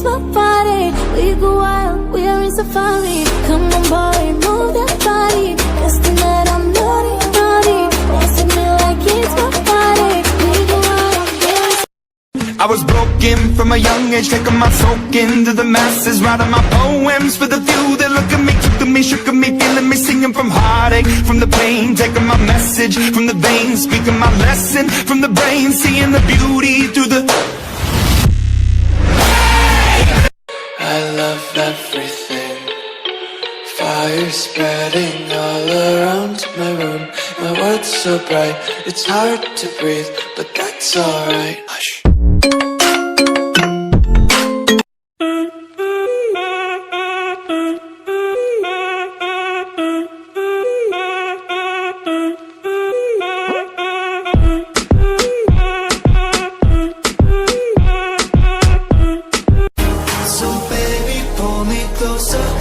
my body. We go wild, we are in safari. Come on boy, move that body. Cause tonight I'm naughty, naughty. Dancing me like it's my body. We go wild, we are in I was broken from a young age, taking my soak into the masses, writing my poems for the few that look at me, took at me, shook at me, feeling me, singing from heartache, from the pain, taking my message from the veins, speaking my lesson from the brain, seeing the beauty through the... I love everything. Fire spreading all around my room. My world's so bright, it's hard to breathe, but that's alright. Hush.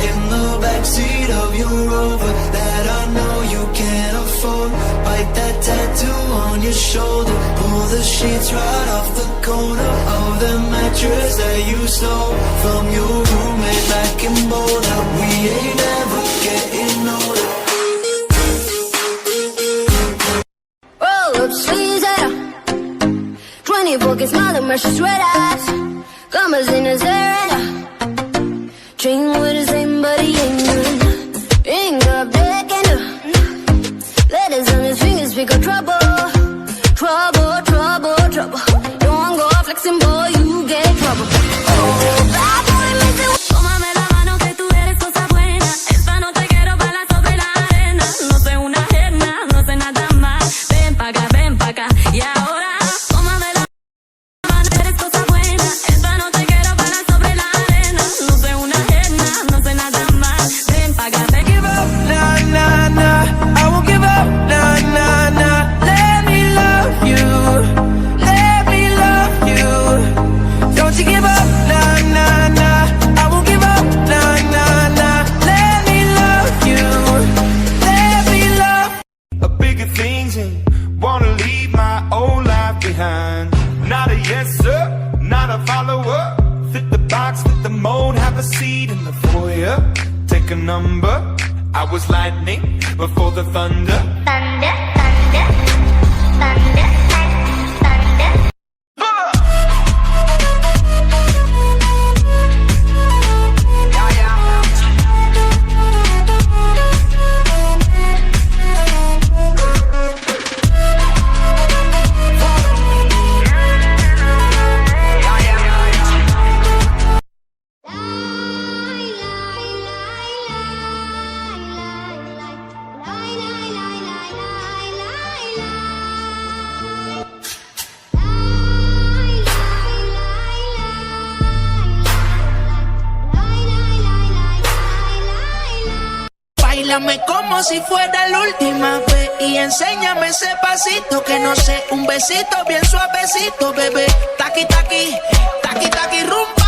In the backseat of your Rover that I know you can't afford. Bite that tattoo on your shoulder. Pull the sheets right off the corner of the mattress that you stole from your roommate back in Boulder. We ain't ever getting older. roll up sleeves and 20 pockets, smile and mercy red eyes. Commas in his hair and dream with the same body ain't none. Ring up deck and letters on his fingers speak of trouble. Trouble, trouble, trouble. Don't go flexing, boy, you get trouble. Oh, bad boy, missing. Tómame la mano que tú eres cosa buena. Esta noche quiero bailar sobre la arena. No soy una ajena, no sé nada más. Ven pa' acá, y ahora tómame la mano que eres cosa buena. Esta noche quiero bailar sobre la arena. No soy una ajena, no sé nada más. Ven pa' acá, Give up, nah, nah, nah. I won't give up, nah, nah, nah. Let me love you. Let me love you. Don't you give up, nah, nah, nah. I won't give up, nah, nah, nah. Let me love you. Let me love. A bigger things and wanna leave my old life behind. Not a yes sir, not a follower. Fit the box, fit the mold, have a seat in the foyer. Take a number. I was lightning before the thunder. thunder, thunder, thunder, thunder. Báilame como si fuera la última vez y enséñame ese pasito que no sé, un besito bien suavecito, bebé. Taqui, taqui, taqui, taqui, rumba.